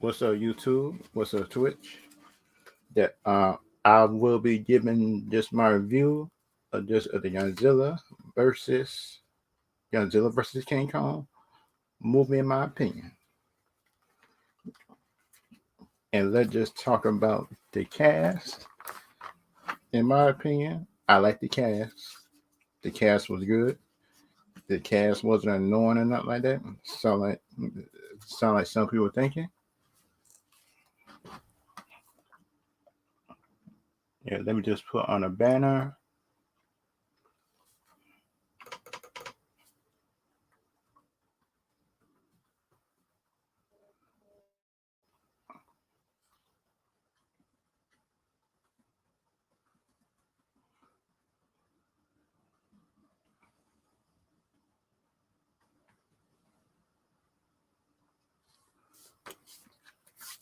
What's up, YouTube? What's up, Twitch? That I will be giving just my review of just of the versus Godzilla versus King Kong movie, in my opinion. And let's just talk about the cast. In my opinion, I like the cast. The cast was good. The cast wasn't annoying or nothing like that. Sound like some people were thinking. Yeah, let me just put on a banner.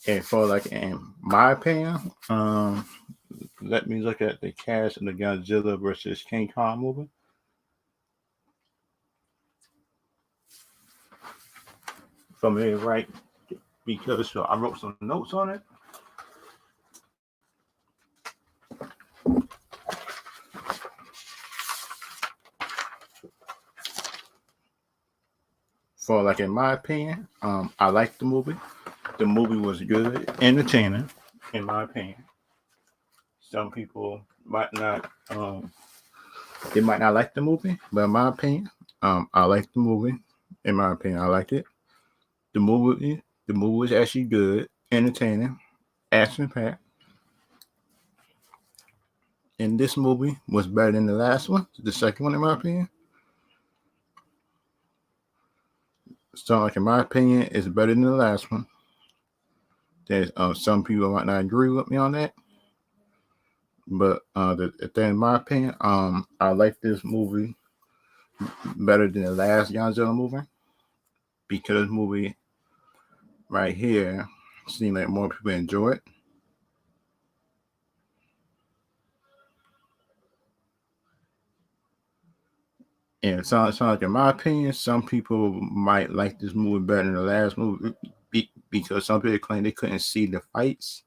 And for like, in my opinion, let me look at the cast of the Godzilla versus King Kong movie. From here, right? Because so I wrote some notes on it. For like, in my opinion, I liked the movie. The movie was good, entertaining, in my opinion. Some people might not, they might not like the movie, but in my opinion, I liked the movie. In my opinion, I liked it. The movie was actually good, entertaining, action packed. And this movie was better than the last one, the second one, in my opinion. So, like, in my opinion, it's better than the last one. There's some people might not agree with me on that, but in my opinion, I like this movie better than the last Godzilla movie, because this movie right here seemed like more people enjoy it. And it sounds like, in my opinion, some people might like this movie better than the last movie because some people claim they couldn't see the fights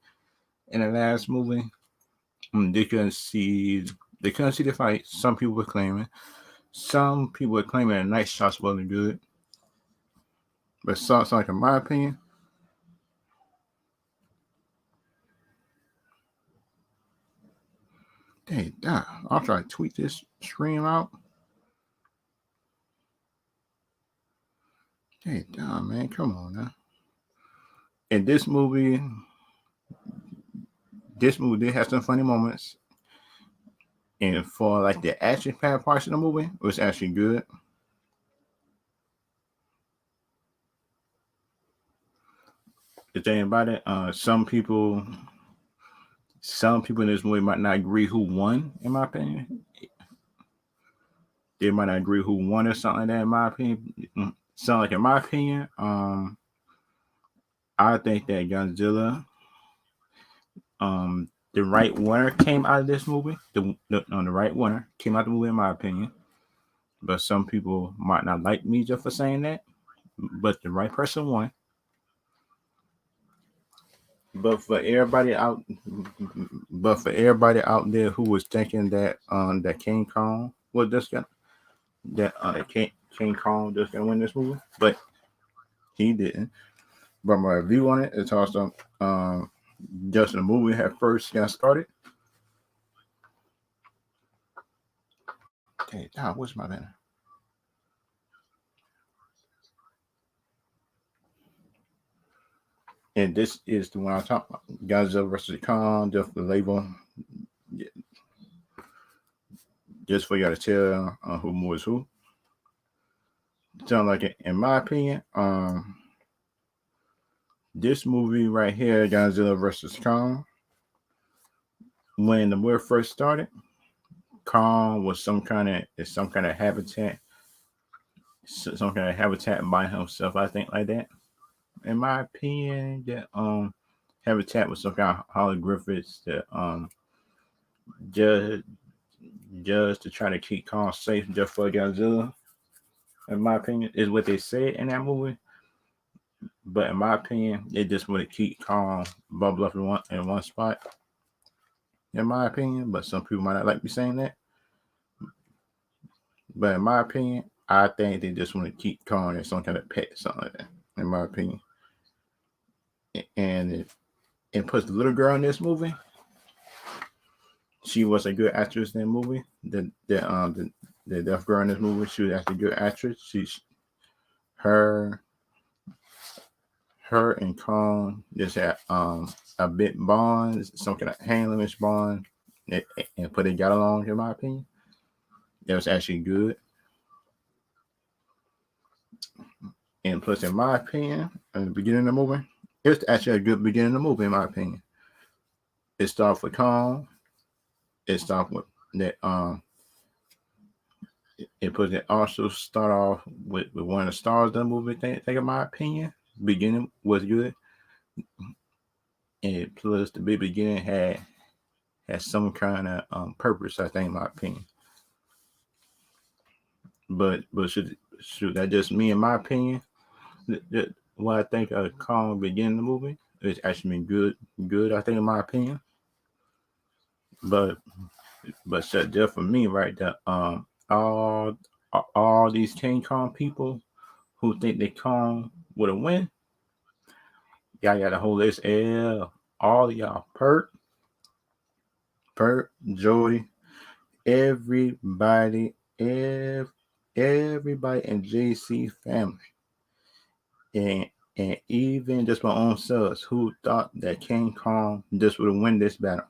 in the last movie. They couldn't see the fights. Some people were claiming. Some people were claiming the night shots wasn't good. But sounds like, in my opinion, hey, I'll try to tweet this stream out. Hey, man, come on now. And this movie did have some funny moments. And for like the action packed parts of the movie, it was actually good. The thing about it, some people in this movie might not agree who won. In my opinion, they might not agree who won or something like that. In my opinion, so like, in my opinion, I think that Godzilla, the right winner came out of this movie. The right winner came out of the movie, in my opinion. But some people might not like me just for saying that. But the right person won. But for everybody out there who was thinking that that King Kong was just gonna King Kong just gonna win this movie, but he didn't. But my review on it is also just the movie had first got started. Hey, what's my banner? And this is the one I'm talking about. Godzilla vs Kong, just the label. Just for y'all to tell who was who. Sound like it, in my opinion, this movie right here, Godzilla vs Kong, when the war first started, Kong was some kind of habitat, by himself. I think like that. In my opinion, that habitat was some kind of holographics that just to try to keep Kong safe, just for Godzilla. In my opinion, is what they said in that movie. But in my opinion, they just want to keep Kong bubble up in one spot. In my opinion, but some people might not like me saying that. But in my opinion, I think they just want to keep Kong as some kind of pet, something like that. In my opinion, and plus the little girl in this movie, she was a good actress in the movie. The deaf girl in this movie, she was actually a good actress. Her her and Kong just had a bit bond, some kind of handlemish bond, and but they got along in my opinion. That was actually good. And plus, in my opinion, in the beginning of the movie, it's actually a good beginning of the movie, in my opinion. It starts with Kong. It starts with that it also start off with one of the stars of the movie. Think in my opinion, beginning was good, and plus the big beginning had some kind of purpose. I think, in my opinion. But should that just me, in my opinion? What I think of Kong beginning the movie is actually been good. I think, in my opinion. But so just for me, right? That all these King Kong people who think they Kong would have win, y'all got a whole list. All y'all, Jody, everybody, everybody in JC family, and even just my own selves who thought that King Kong just would win this battle.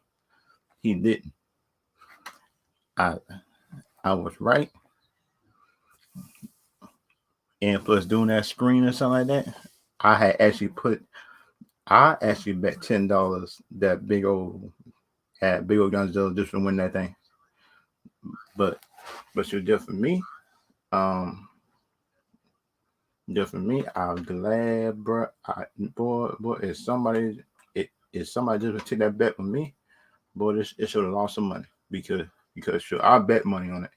He didn't. I was right. And plus doing that screen or something like that, I actually bet $10 that big old Godzilla just to win that thing. But so just for me, um, I'm glad, bro. Boy, if somebody just would take that bet with me, boy, it should have lost some money because sure, I bet money on it.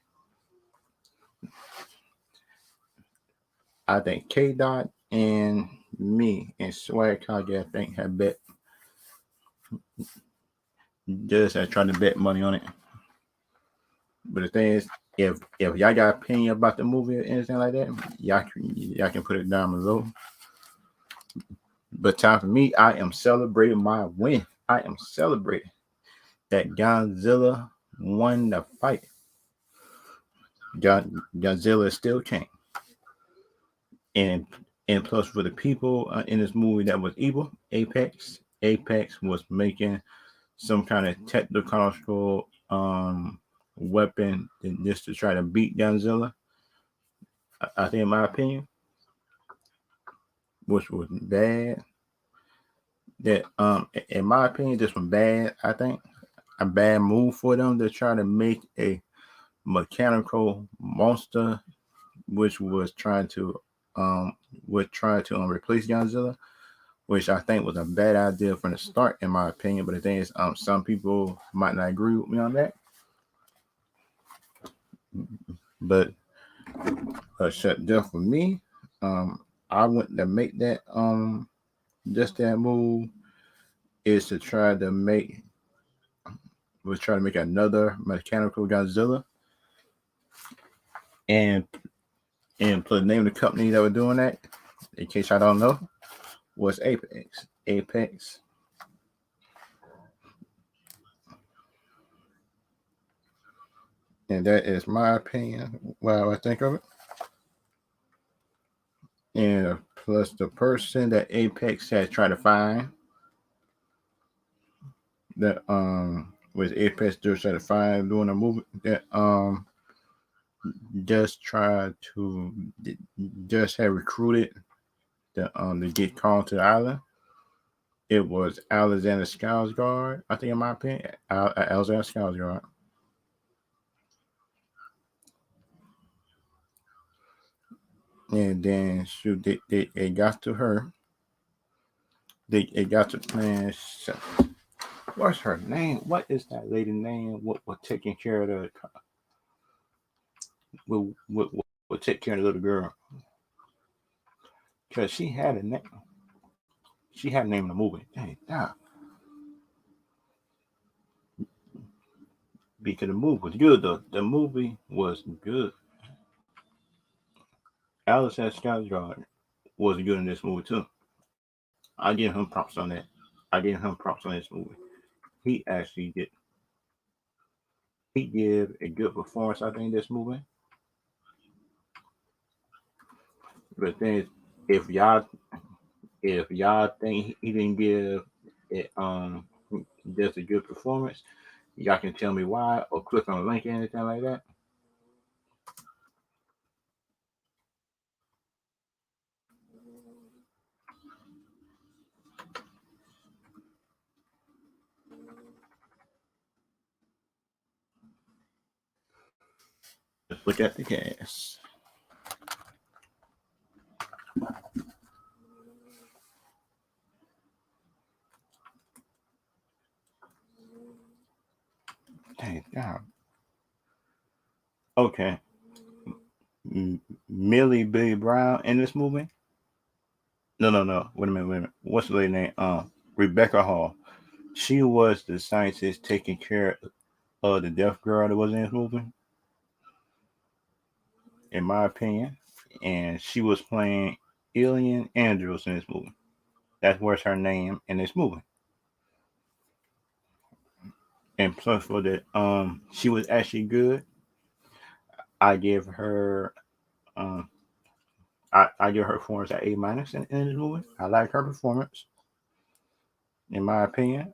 I think K Dot and me and Swag Kage, I think, had bet just trying to bet money on it. But the thing is, if y'all got opinion about the movie or anything like that, y'all can put it down below. But time for me, I am celebrating my win. I am celebrating that Godzilla won the fight. Godzilla is still king. And plus for the people in this movie that was evil, Apex was making some kind of technological weapon just to try to beat Godzilla. I think, in my opinion, which was bad. That in my opinion, this was bad. I think a bad move for them to try to make a mechanical monster, which was trying to replace Godzilla, which I think was a bad idea from the start, in my opinion. But the thing is, some people might not agree with me on that. But shut down for me. I went to make that just that move is to try to make another mechanical Godzilla, and put the name of the company that were doing that, in case I don't know, was Apex. And that is my opinion. What I think of it. And plus the person that Apex had tried to find, that was Apex just trying to find doing a movie that just tried to just had recruited to get called to the island. It was Alexander Skarsgård, I think, in my opinion, Alexander Skarsgård. And then shoot, they got to her. It got to, man. What's her name? What is that lady name? What taking care of the what take care of the little girl? Cause she had a name. She had a name in the movie. Dang, nah. Because the movie was good though. The movie was good. Alice Skarsgård was good in this movie too. I give him props on that. I give him props on this movie. He actually did. He gave a good performance. I think this movie. But then, if y'all think he didn't give it just a good performance, y'all can tell me why or click on a link or anything like that. Let's look at the cast. Dang, God. Okay. Millie Billy Brown in this movie? No. Wait a minute. What's the lady name? Rebecca Hall. She was the scientist taking care of the deaf girl that was in this movie, in my opinion. And she was playing Alien Andrews in this movie. That's what's her name in this movie. And plus for that, she was actually good. I give her um I give her performance at A- in this movie. I like her performance, in my opinion.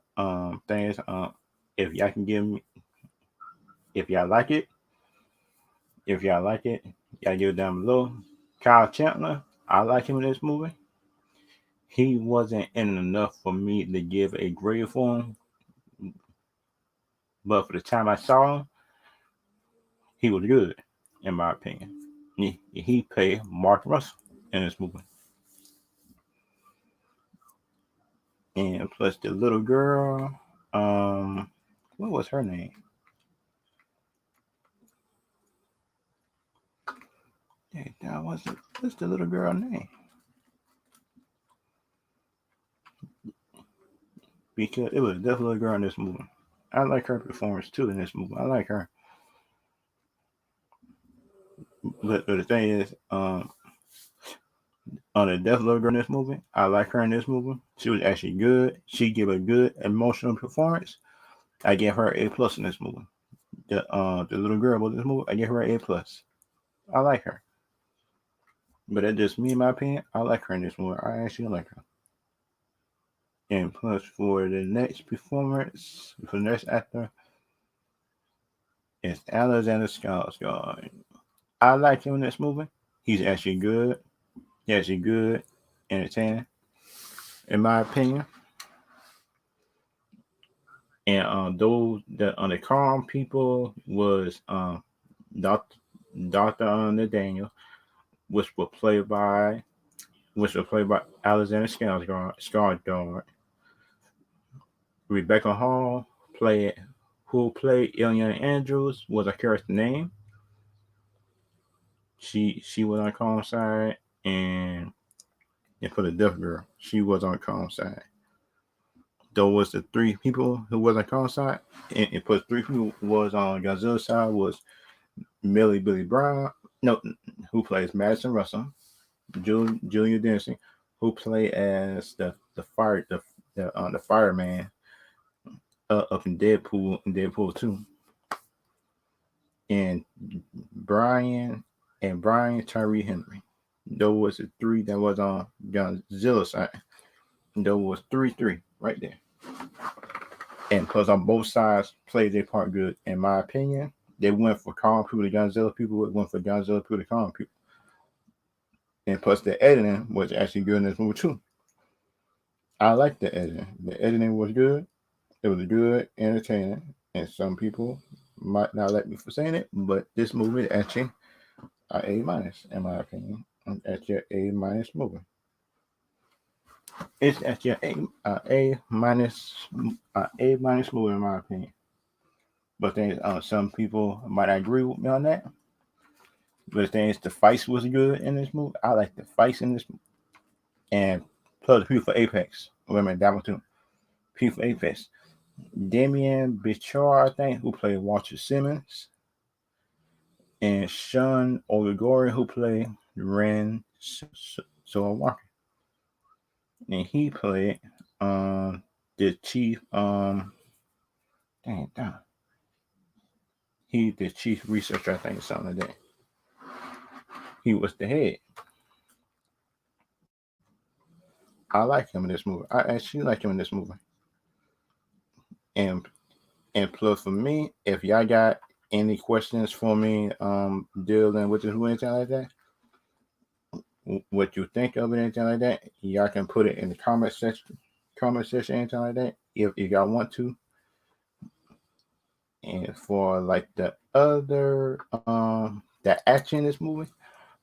Things if y'all can give me if y'all like it, y'all give it down below. Kyle Chandler, I like him in this movie. He wasn't in enough for me to give a grade for him, but for the time I saw him, he was good, in my opinion. He played Mark Russell in this movie. And plus the little girl, what was her name? Hey, that wasn't what's the little girl name? Because it was definitely a girl in this movie. I like her performance too in this movie. I like her. But the thing is, on the deaf little girl in this movie, I like her in this movie. She was actually good. She gave a good emotional performance. I gave her A+ in this movie. The little girl was in this movie. I gave her A+. I like her. But that's just me, in my opinion. I like her in this movie. I actually like her. And plus, for the next performance, for the next actor, it's Alexander Skarsgård. I like him in this movie. He's actually good. He's actually good, entertaining, in my opinion. And those that on the calm people was Doctor Nathaniel, which was played by Alexander Skarsgård. Rebecca Hall who played Alien Andrews was a character name. She was on calm side, and for the deaf girl, she was on calm side. There was the three people who was on calm side, and plus three people was on Godzilla side was Millie Billy Brown, no, who plays Madison Russell, Julia Dennison, who played as the fireman up in Deadpool 2, and Brian Tyree Henry. There was the three that was on Godzilla side. There was 3-3 right there. And plus on both sides played their part good. In my opinion, they went for calm people to Godzilla people, went for Godzilla people to calm people. And plus the editing was actually good in this movie too. I like the editing. The editing was good. It was good, entertaining, and some people might not like me for saying it, but this movie actually A- in my opinion. That's your A- movie. It's actually A- movie in my opinion. But then some people might not agree with me on that. But the thing is, the fights was good in this movie. I like the fights in this movie. And plus people for Apex. Wait a minute, that one too. People for Apex. Damian Bichar, I think, who played Walter Simmons, and Sean Oligori, who played Ren So Walker, and he played the chief damn. He the chief researcher, I think, or something like that. He was the head. I like him in this movie. I actually like him in this movie. And plus for me, if y'all got any questions for me, dealing with this or anything like that, what you think of it, anything like that, y'all can put it in the comment section, anything like that, if y'all want to. And for like the other, the action in this movie,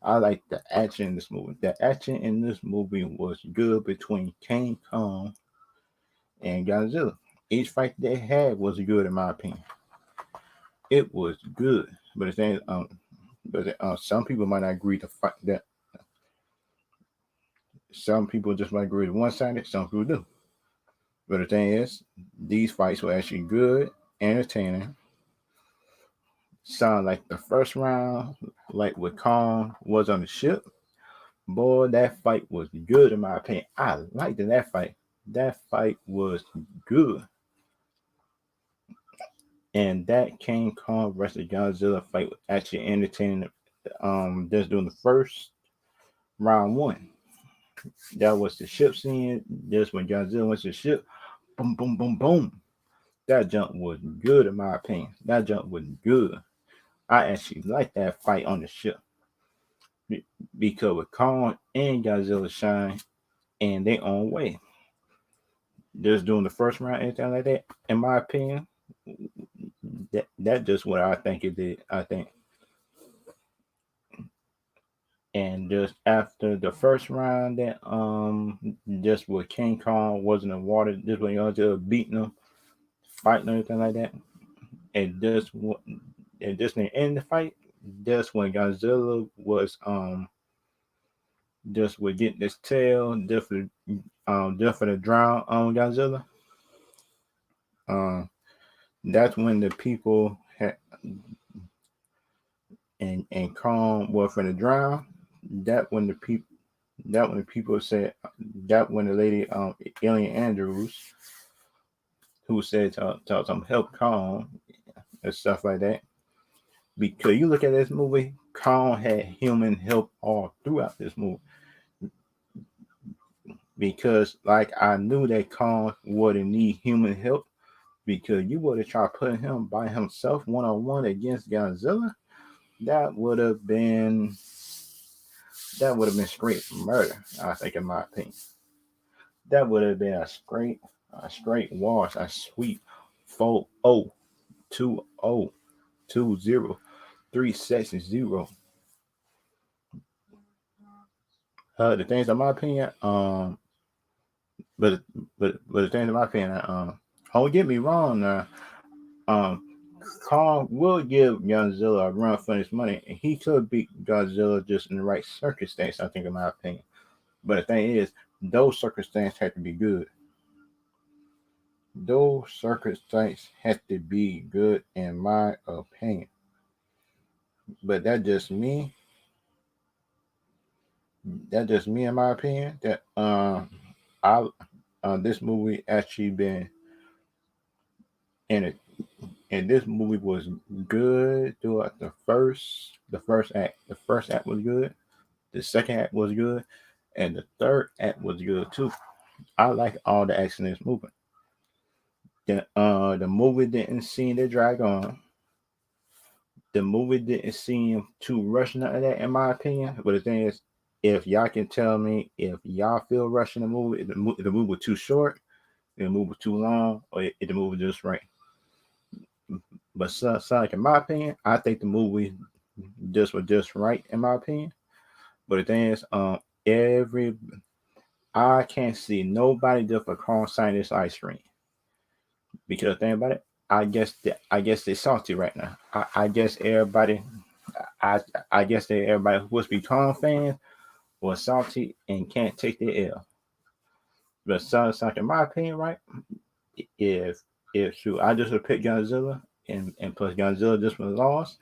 I like the action in this movie. The action in this movie was good between King Kong and Godzilla. Each fight they had was good in my opinion. It was good, but the thing, some people might not agree to fight that. Some people just might agree to one sided. Some people do. But the thing is, these fights were actually good, entertaining. Sound like the first round, like with Kong was on the ship. Boy, that fight was good in my opinion. I liked that fight. That fight was good. And that King Kong versus Godzilla fight was actually entertaining. Just doing the first round one. That was the ship scene. Just when Godzilla went to the ship, boom, boom, boom, boom. That jump was good in my opinion. That jump was good. I actually like that fight on the ship because with Kong and Godzilla shine in their own way. Just doing the first round, anything like that, in my opinion, that just what I think it did. I think. And just after the first round, that just with King Kong wasn't in water, just when y'all just beating him, fighting anything like that, and just in the end of the fight, just when Godzilla was just with getting his tail, just for the drown on Godzilla. That's when the people had and Kong was for the drown. That when the people said that when the lady Alien Andrews who said to some help Kong and stuff like that. Because you look at this movie, Kong had human help all throughout this movie. Because like I knew that Kong wouldn't need human help because you would have tried putting him by himself 1-on-1 against Godzilla. That would have been straight murder, I think, in my opinion. That would have been a straight wash, a sweep 4-0, 2-0, 2-0, 3-0. The things in my opinion, but the things in my opinion, don't get me wrong now, Kong will give Godzilla a run for his money, and he could beat Godzilla just in the right circumstance, I think, in my opinion. But the thing is, those circumstances have to be good. Those circumstances have to be good, in my opinion. But that's just me. That's just me, in my opinion. That I this movie actually been in it. And this movie was good throughout the first act. The first act was good. The second act was good. And the third act was good too. I like all the action in this movie. The movie didn't seem to drag on. The movie didn't seem too rushed, none of that, in my opinion. But the thing is, if y'all can tell me if y'all feel rushing the movie, if the movie was too short, if the movie was too long, or if the movie was just right. But so like in my opinion, I think the movie just was just right, in my opinion. But the thing is, I can't see nobody just for calling sign this ice cream. Because the thing about it, I guess they're salty right now. I guess everybody who supposed to be Kong fans was salty and can't take the L. But sounds like, in my opinion, right? If shoot, I just would pick Godzilla, and plus Godzilla just was lost,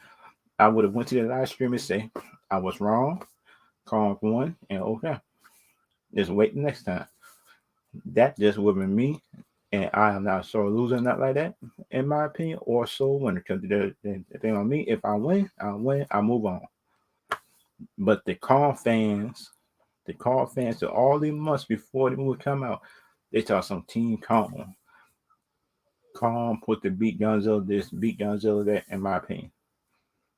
I would have went to the live stream and say I was wrong. Kong won, and okay, just wait the next time. That just would be me, and I am not sore loser, not like that, in my opinion, or sore winner. Because the thing on me, if I win, I win, I move on. But the Kong fans, to all these months before the movie come out, they talk some Team Kong. Kong put the beat Godzilla this, beat Godzilla that. In my opinion,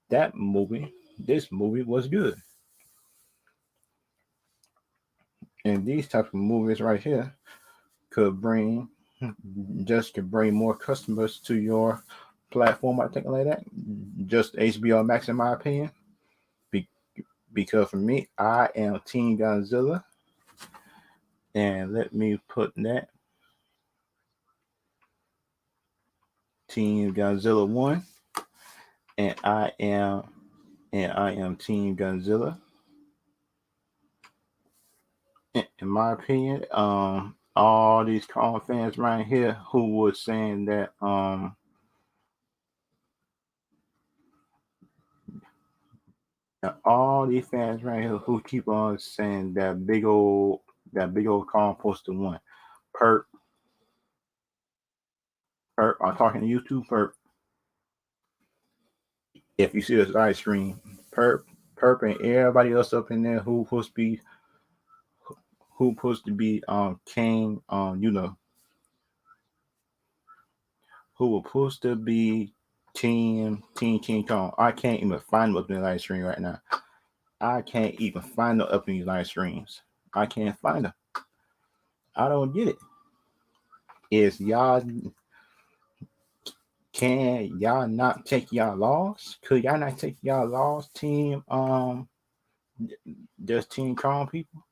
this movie was good. And these type of movies right here could bring could bring more customers to your platform, I think, like that. Just HBO Max, in my opinion. Be- because for me, I am Team Godzilla, and let me put that Team Godzilla 1, and I am Team Godzilla. In my opinion, all these Kong fans right here who was saying that all these fans right here who keep on saying that big old Kong poster one. Perp, perp. I'm talking to YouTube, perp. If you see this live stream, perp, perp, and everybody else up in there who supposed to be King, who was supposed to be Team King Kong. I can't even find them up in the live stream right now. I can't even find them up in these live streams. I can't find them. I don't get it. Is y'all Can y'all not take y'all loss? Could y'all not take y'all loss, team? Just Team Kong people?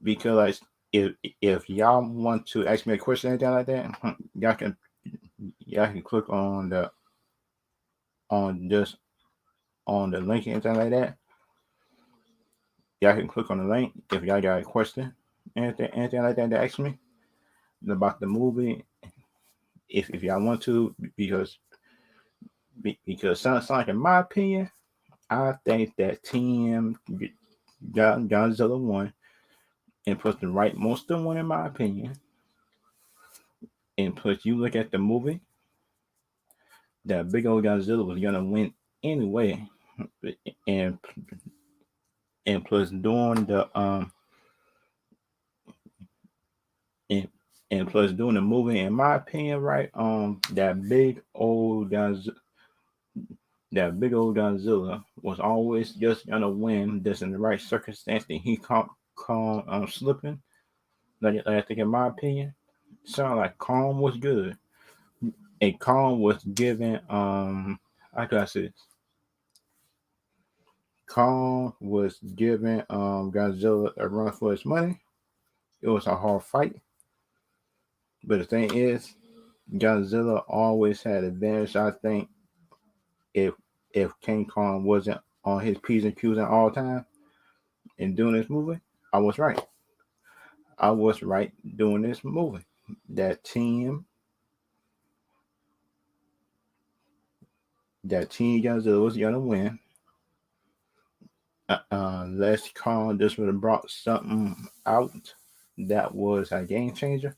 Because like, if y'all want to ask me a question or anything like that, y'all can click on the link and anything like that. Y'all can click on the link if y'all got a question, anything like that to ask me about the movie. If y'all want to, because sounds like, in my opinion, I think that Team Godzilla won and plus the right monster one, in my opinion. And plus, you look at the movie, that big old Godzilla was gonna win anyway. And plus doing the and, and plus doing the movie, in my opinion, right, that big old Godzilla was always just gonna win, just in the right circumstance that he caught slipping. Like I think, in my opinion, sound like Kong was good, and Kong was given I got this. Kong was giving Godzilla a run for his money. It was a hard fight, but the thing is, Godzilla always had advantage. I think if King Kong wasn't on his P's and Q's at all time in doing this movie, I was right. I was right doing this movie. That team Godzilla was gonna win. Les Kong just would have brought something out that was a game changer.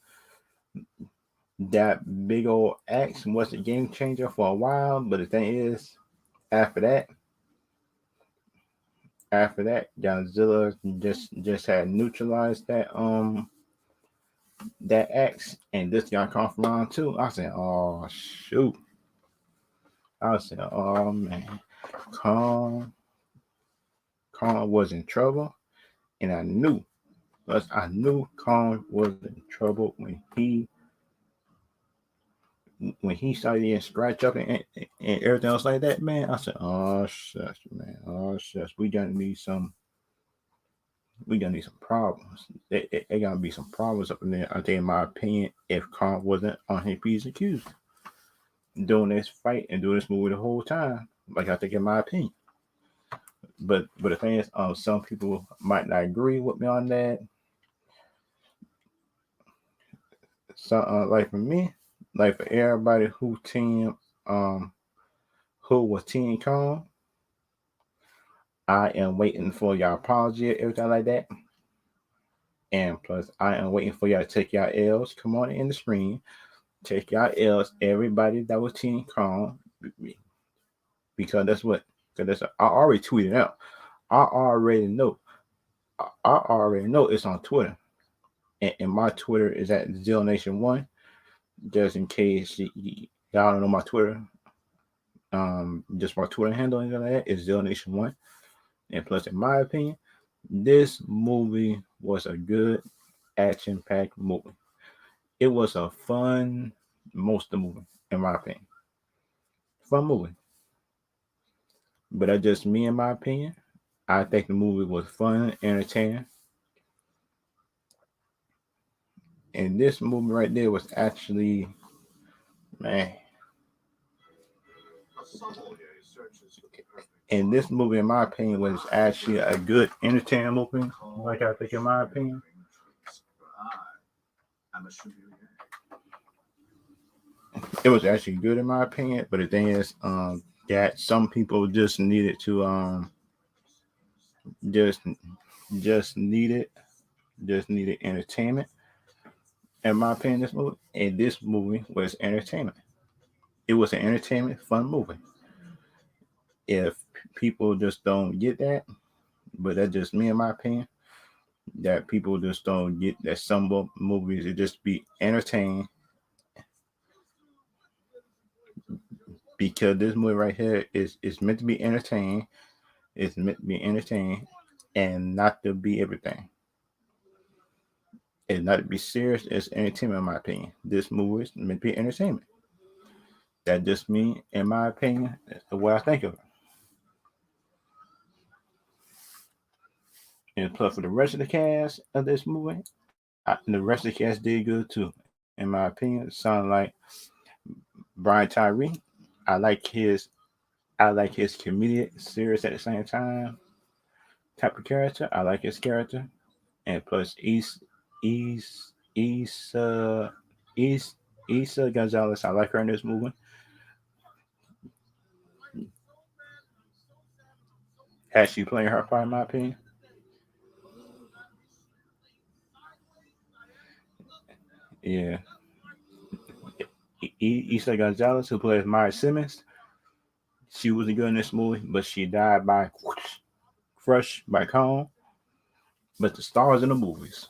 That big old axe was a game changer for a while, but the thing is, after that, Godzilla just had neutralized that axe, and this guy come from round two. I said, oh shoot. I said, oh man, Kong was in trouble, and I knew Kong was in trouble when he started getting scratched up and everything else like that, man. I said, oh shucks, man, oh shucks, we gonna need some problems. They gotta be some problems up in there. I think, in my opinion, if Kong wasn't on his P's and Q's doing this fight and doing this movie the whole time, like, I think, in my opinion. But the thing is, some people might not agree with me on that. So like for me, like for everybody who was Team Kong, I am waiting for your apology, everything like that. And plus, I am waiting for y'all to take y'all L's. Come on in the screen, take y'all L's. Everybody that was Team Kong, because that's what. Because that's I already tweeted out. I already know. I already know it's on Twitter, and my Twitter is at ZillNation1. Just in case y'all don't know my Twitter, just my Twitter handle and like that is ZillNation1. And plus, in my opinion, this movie was a good action-packed movie. It was a fun monster movie, in my opinion. Fun movie. But that's just me, in my opinion. I think the movie was fun, entertaining. And this movie right there was actually, man. And this movie, in my opinion, was actually a good entertaining movie. Like I think, in my opinion. It was actually good in my opinion, but the thing is, that some people just needed to just just needed entertainment. In my opinion, this movie was entertainment. It was an entertainment, fun movie. If people just don't get that, but that's just me in my opinion, that people just don't get that some movies it just be entertained, because this movie right here is meant to be entertained. It's meant to be entertained and not to be everything. It's not to be serious. It's entertainment, in my opinion. This movie is meant to be entertainment. That just me, in my opinion, that's the way I think of it. And plus, for the rest of the cast of this movie, the rest of the cast did good too. In my opinion, it sounded like Brian Tyree. I like his comedic, serious at the same time type of character. I like his character, and plus East East Issa Gonzalez. I like her in this movie. Has she playing her part, in my opinion? Yeah. Issa Gonzalez, who plays Maya Simmons, she wasn't good in this movie, but she died by crushed by Kong. But the stars in the movies.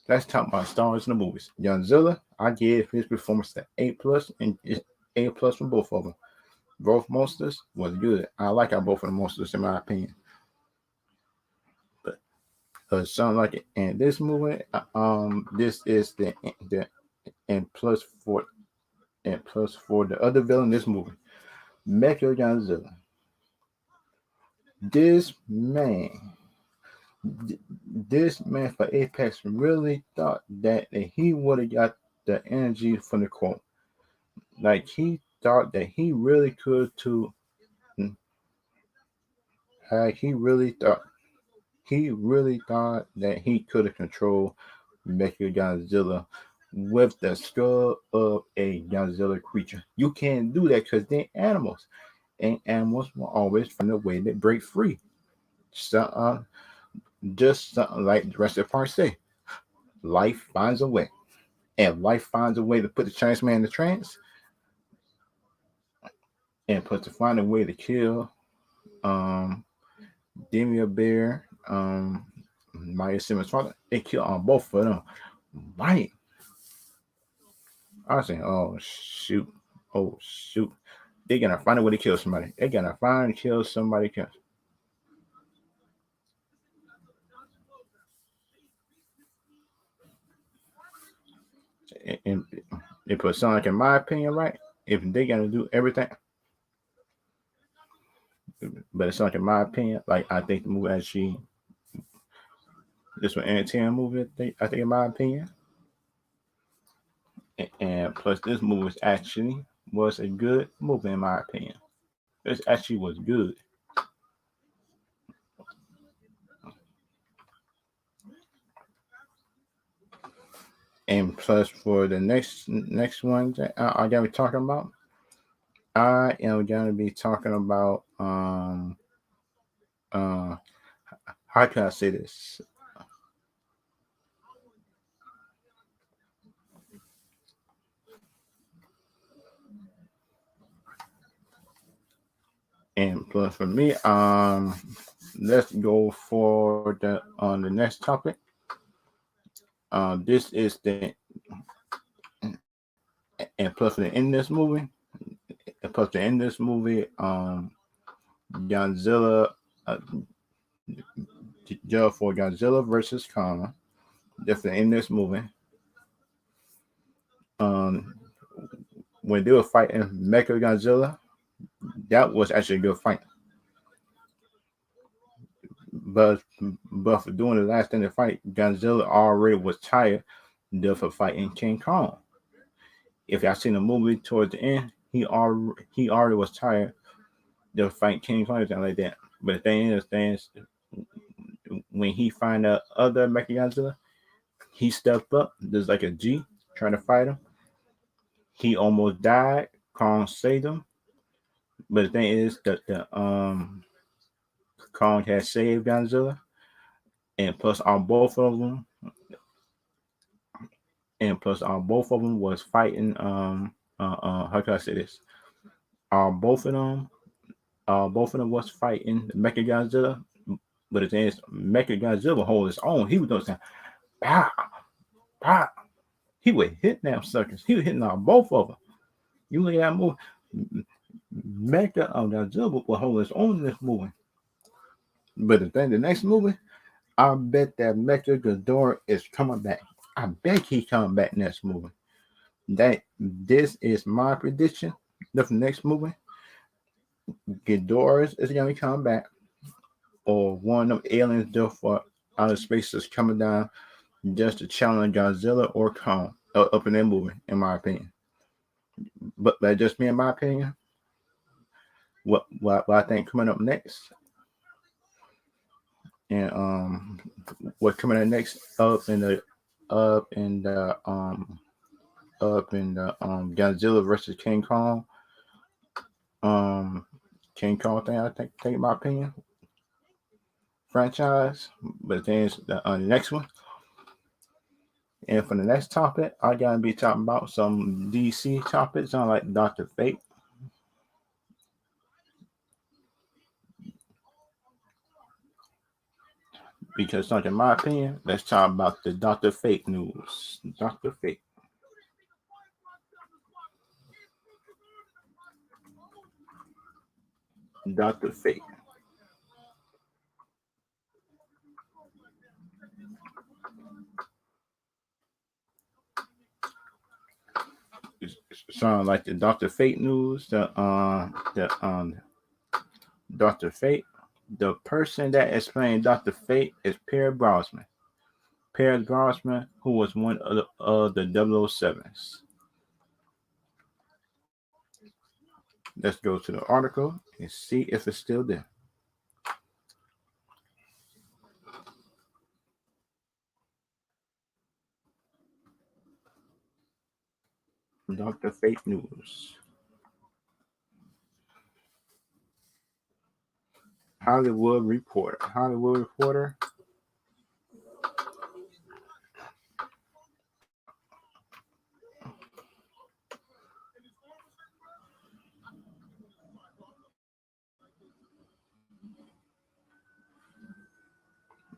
Let's talk about stars in the movies. Godzilla, I gave his performance an A+, and it's A+ from both of them. Both monsters was good. I like how both of the monsters, in my opinion. But something like it. And this movie, this is the and plus for the other villain in this movie, Mecha Godzilla. This man, this man for Apex really thought that he would have got the energy from the quote. Like he thought that he really could to, like he really thought that he could have controlled Mecha Godzilla with the skull of a Godzilla creature. You can't do that because they're animals, and animals will always find a way to break free. So, just something like the rest of the part say, life finds a way, and life finds a way to put the Chinese man in the trance, and put to find a way to kill Demia Bear, Maya Simmons' father. They kill on both of them. Right. I was saying, oh shoot. They're gonna find a way to kill somebody. They're gonna find and kill somebody else. And they put Sonic, in my opinion, right? If they're gonna do everything, but it's Sonic, in my opinion, like I think the movie actually, this was an entertaining movie. I think in my opinion, and plus this movie was a good movie in my opinion. This actually was good. And plus, for the next one that I'm gonna be talking about, I am gonna be talking about uh how can I say this? And plus for me, let's go for the on the next topic. This is the and plus for the end of this movie, and plus the end of this movie, Godzilla, uh, for Godzilla versus Kong. That's the end of this movie. Um, when they were fighting Mecha Godzilla, that was actually a good fight. But but for doing the last thing to fight, Godzilla already was tired for fighting King Kong. If y'all seen the movie towards the end, he already was tired to fight King Kong and like that. But the thing is, when he find out other Mechagodzilla, he stepped up. There's like a G trying to fight him. He almost died. Kong saved him. But the thing is that the Kong had saved Godzilla, and plus on both of them, was fighting. How can I say this? Both of them, was fighting Mecha Godzilla. But the thing is, Mecha Godzilla hold his own. He was doing something. Pow, pow. He was hitting them suckers. He was hitting on both of them. You look at that movie. Mecha Godzilla will hold his own in this movie. But the next movie, I bet that Mecha Ghidorah is coming back. I bet he's coming back next movie. That this is my prediction. The next movie, Ghidorah is gonna come back, or one of them aliens just for outer space is coming down just to challenge Godzilla or Kong up in that movie, in my opinion. But that's just me, in my opinion. What I think coming up next, and what coming up next up in the Godzilla versus King Kong um King Kong thing. I think my opinion franchise, but then the next one. And for the next topic, I gotta be talking about some DC topics on like Doctor Fate. Because in my opinion, let's talk about the Doctor Fate news. Doctor Fate. Doctor Fate. Sound like the Doctor Fate news. The Doctor Fate. The person that is playing Doctor Fate is Pierre Brosnan. Pierre Brosnan, who was one of the 007s. Let's go to the article and see if it's still there. Doctor Fate news. Hollywood Reporter. Hollywood Reporter.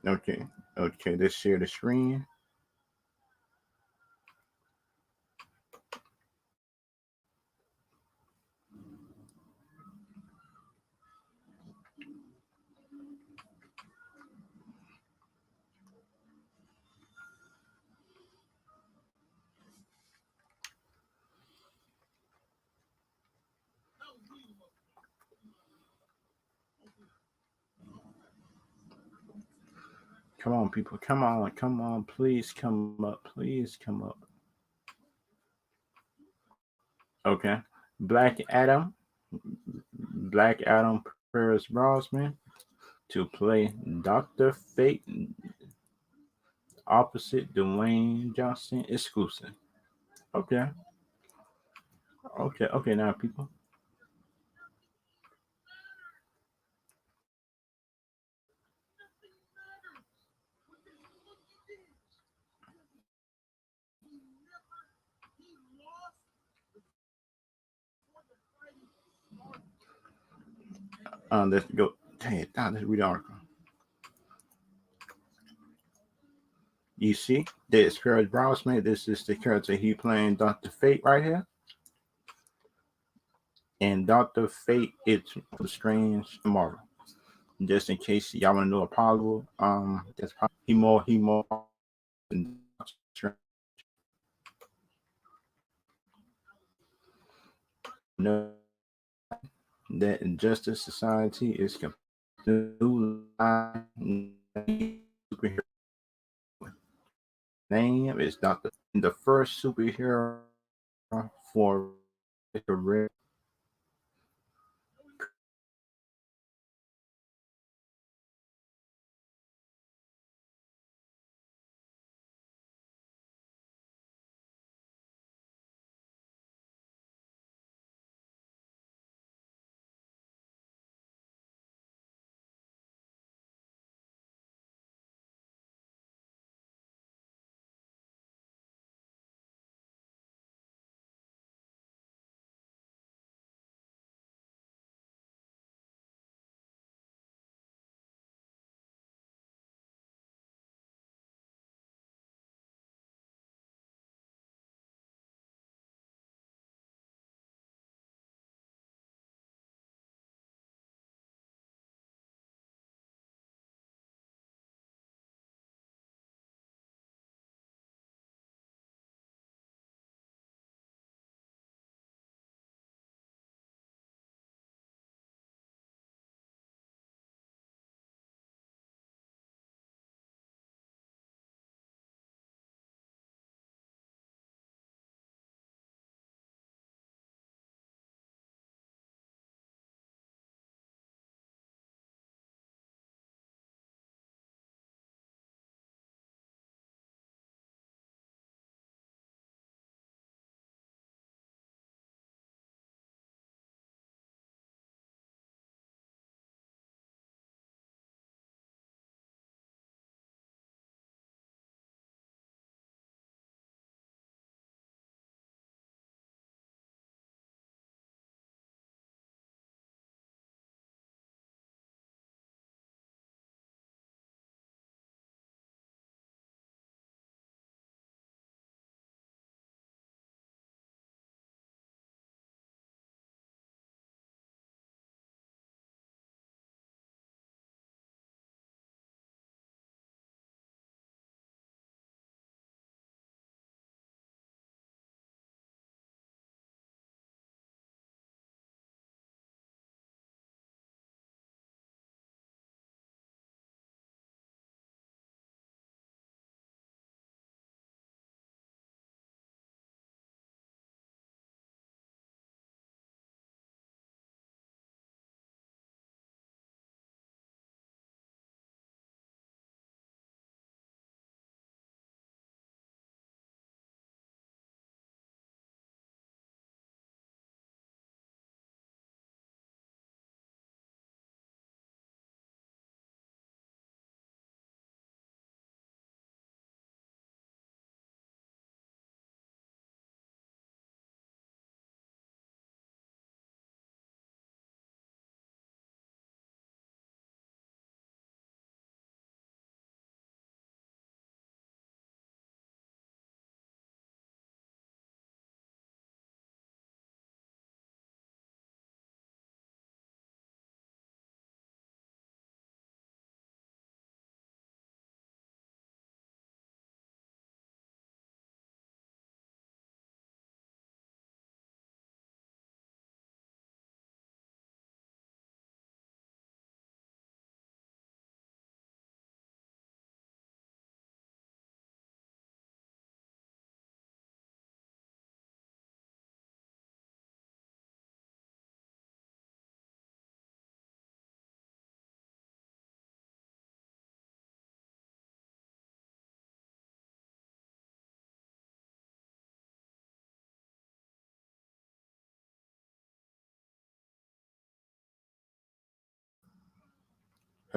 Okay. Okay. Let's share the screen. Come on, people. Come on. Come on. Please come up. Please come up. Okay. Black Adam. Black Adam Paris Brosnan to play Doctor Fate. opposite Dwayne Johnson exclusive. Okay, okay. Now, people, let's go. Hey, now let's read the article. You see, there's Paris Brosnan. This is the character he playing Dr. Fate right here. And Dr. Fate, it's strange tomorrow. Just in case y'all want to know Apollo, that's probably he more than Strange. No, that Injustice Society is the new line superhero name is Dr. The first superhero for red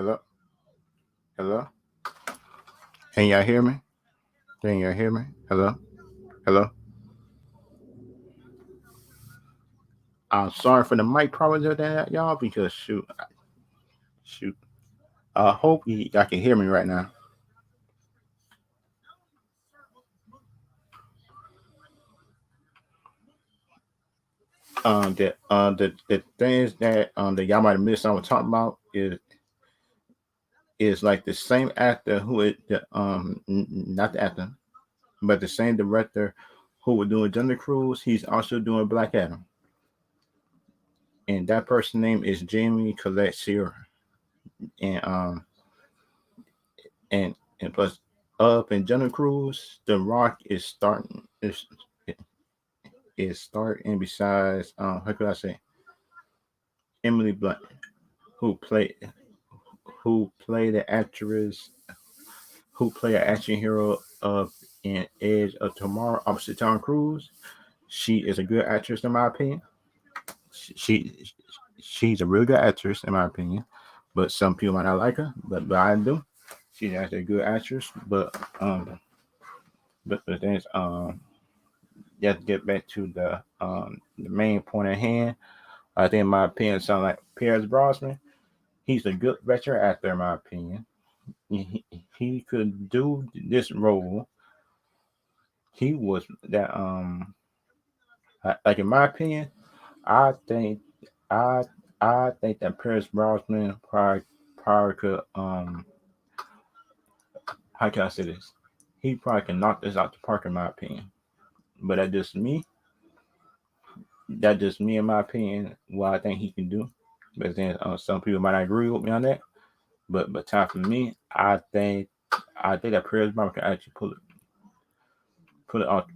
Hello? Hello? Can y'all hear me? Can y'all hear me? Hello? Hello? I'm sorry for the mic problems of that, y'all, because shoot. I hope y'all can hear me right now. The things that y'all might have missed I was talking about is like the same actor who is not the actor, but the same director who was doing Jungle Cruise. He's also doing Black Adam, and that person's name is Jamie Collette Sierra, and and plus up in Jungle Cruise, The Rock is starting besides how could I say Emily Blunt who played who played the actress who played an action hero of in Edge of Tomorrow opposite Tom Cruise. She is a good actress in my opinion. She she's a real good actress in my opinion, but some people might not like her, but I do. She's actually a good actress, but then you have to get back to the main point at hand. I think in my opinion, sound like Pierce Brosnan. He's a good veteran actor in my opinion. He could do this role. He was that like in my opinion, I think I I think that Pierce Brosnan probably could how can I say this? He probably can knock this out the park in my opinion. But that just me in my opinion, what I think he can do. But then some people might not agree with me on that. But time for me, I think that Pierce Brosnan can actually put it off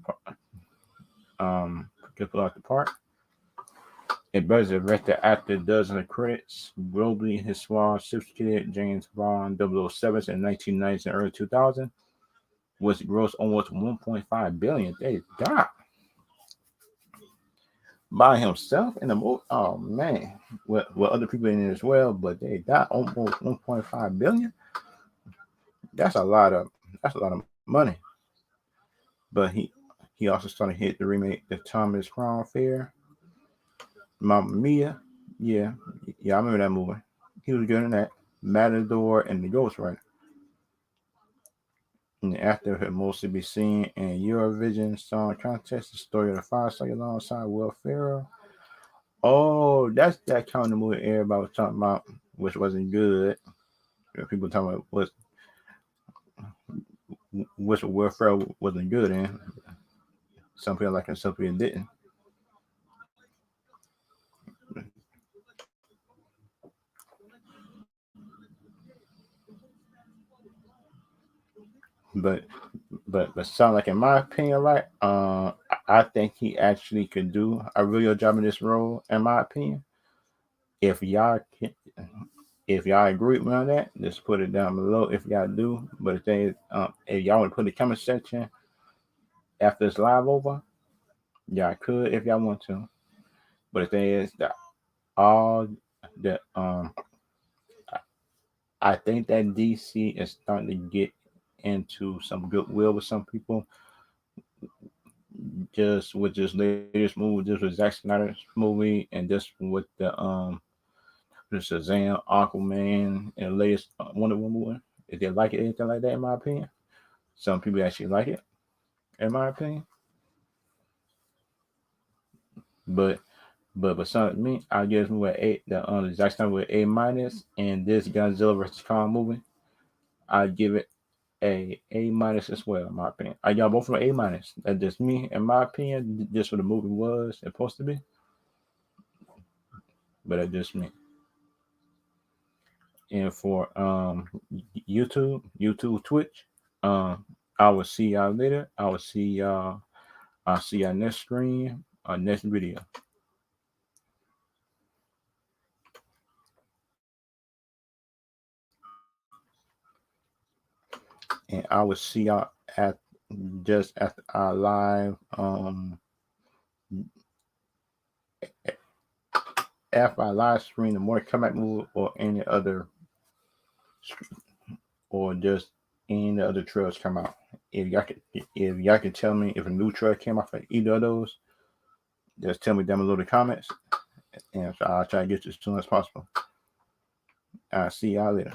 can put it off the park. It better the rest the actor does in the credits. Globally, his swan sophisticated James Bond 007 in 1990s and early 2000 was grossed almost 1.5 billion. They got by himself in the movie. Oh man, with other people in it as well, but they got almost 1.5 billion. That's a lot of money. But he also started hit the remake the Thomas Crown Fair, Mamma Mia. Yeah, yeah, I remember that movie. He was good in that. Matador and the Ghostwriter. And the actor had mostly be seen in Eurovision Song Contest, the story of the five-star alongside Will Ferrell. Oh, that's that kind of movie everybody was talking about, which wasn't good. People talking about which Will Ferrell wasn't good in. Some people like it, some people didn't. But but sound like in my opinion, right? I think he actually could do a real good job in this role. In my opinion, if y'all can, if y'all agree with me on that, just put it down below if y'all do. But the thing is, if y'all want to put in the comment section after this live over, y'all could if y'all want to. But the thing is that all the I think that DC is starting to get into some goodwill with some people just with this latest movie, just with Zack Snyder's movie, and just with the Shazam, Aquaman, and the latest Wonder Woman movie. If they like it, anything like that, in my opinion, some people actually like it, in my opinion. But but some me, I give this movie an eight. The Zack Snyder with A minus, and this Godzilla vs Kong movie, I give it A minus as well, in my opinion. I got both from A minus. That's just me, in my opinion. Just what the movie was supposed to be, but that's just me. And for YouTube, Twitch. I will see y'all later. I'll see y'all next stream, next video. And I will see y'all at just after our live after our live stream, the more comeback move or any other or just any of the other trucks come out. If y'all can tell me if a new truck came out for either of those, just tell me down below in the comments, and so I'll try to get this as soon as possible. I'll see y'all later.